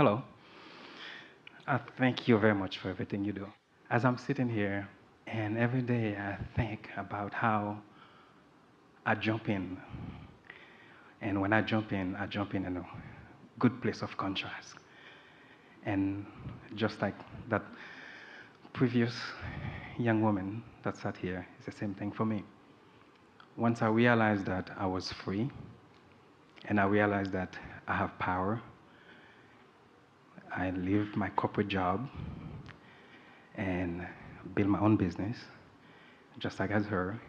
Hello. Thank you very much for everything you do. As I'm sitting here, and every day I think about how I jump in. And when I jump in a good place of contrast. And just like that previous young woman that sat here, it's the same thing for me. Once I realized that I was free, and I realized that I have power, I leave my corporate job and build my own business, just like as her.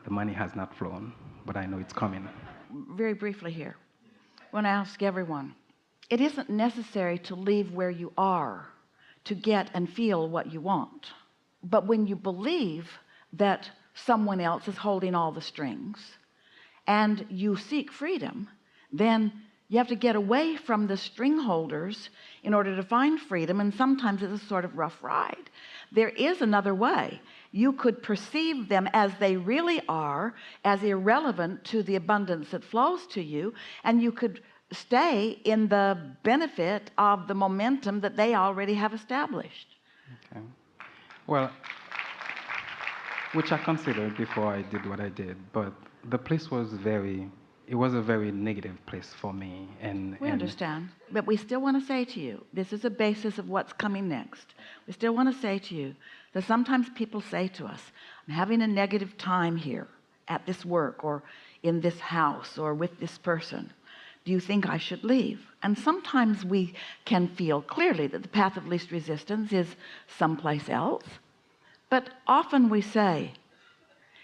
The money has not flown, but I know it's coming. Very briefly here, I want to ask everyone, it isn't necessary to leave where you are to get and feel what you want. But when you believe that someone else is holding all the strings and you seek freedom, then you have to get away from the string holders in order to find freedom, and sometimes it's a sort of rough ride. There is another way. You could perceive them as they really are, as irrelevant to the abundance that flows to you, and you could stay in the benefit of the momentum that they already have established. Okay. Well, which I considered before I did what I did, but the place was it was a very negative place for me. We understand, but we still want to say to you, this is a basis of what's coming next. We still want to say to you that sometimes people say to us, I'm having a negative time here at this work or in this house or with this person. Do you think I should leave? And sometimes we can feel clearly that the path of least resistance is someplace else. But often we say,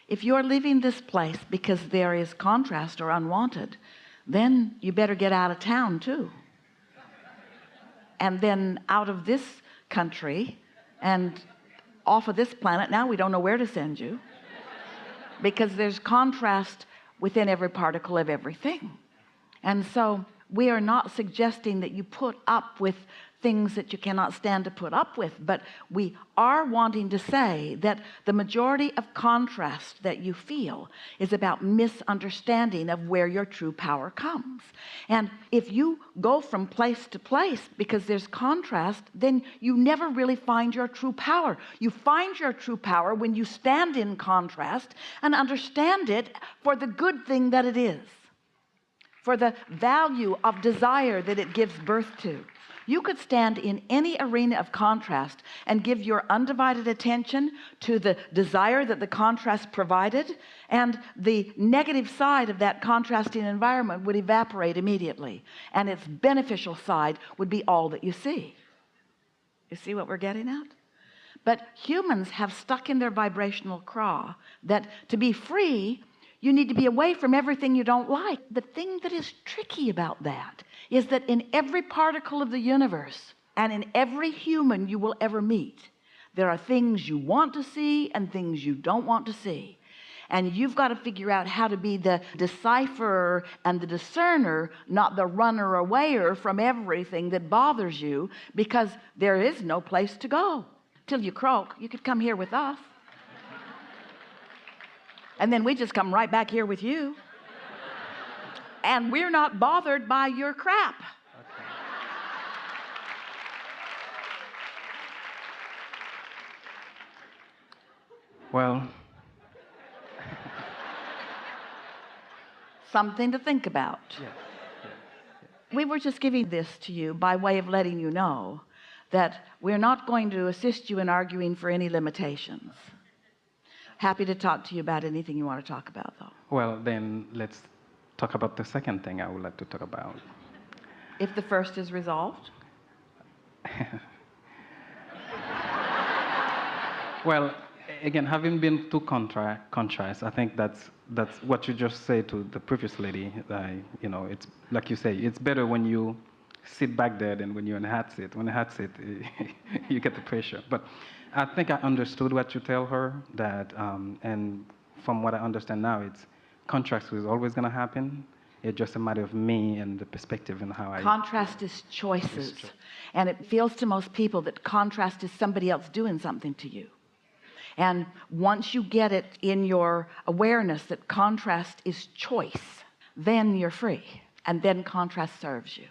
if you're leaving this place because there is contrast or unwanted, then you better get out of town too. And then out of this country and off of this planet. Now we don't know where to send you because there's contrast within every particle of everything. And so we are not suggesting that you put up with things that you cannot stand to put up with, but we are wanting to say that the majority of contrast that you feel is about misunderstanding of where your true power comes. And if you go from place to place because there's contrast, then you never really find your true power. You find your true power when you stand in contrast and understand it for the good thing that it is, for the value of desire that it gives birth to. You could stand in any arena of contrast and give your undivided attention to the desire that the contrast provided, and the negative side of that contrasting environment would evaporate immediately, and its beneficial side would be all that you see. You see what we're getting at? But humans have stuck in their vibrational craw that to be free, you need to be away from everything you don't like. The thing that is tricky about that is that in every particle of the universe and in every human you will ever meet, there are things you want to see and things you don't want to see. And you've got to figure out how to be the decipherer and the discerner, not the runner awayer from everything that bothers you, because there is no place to go. Till you croak, you could come here with us. And then we just come right back here with you. And we're not bothered by your crap. Okay. Well, something to think about. yes. We were just giving this to you by way of letting you know that we're not going to assist you in arguing for any limitations. Happy to talk to you about anything you want to talk about, though. Well, then let's talk about the second thing I would like to talk about. If the first is resolved? Well, again, having been to contrast, I think that's what you just said to the previous lady. It's like you say, it's better when you sit back there than when you're in a hot seat. When a hot seat, you get the pressure. But I think I understood what you tell her, that, and from what I understand now, it's contrast is always going to happen. It's just a matter of me and the perspective and how Contrast is choices. And it feels to most people that contrast is somebody else doing something to you. And once you get it in your awareness that contrast is choice, then you're free. And then contrast serves you.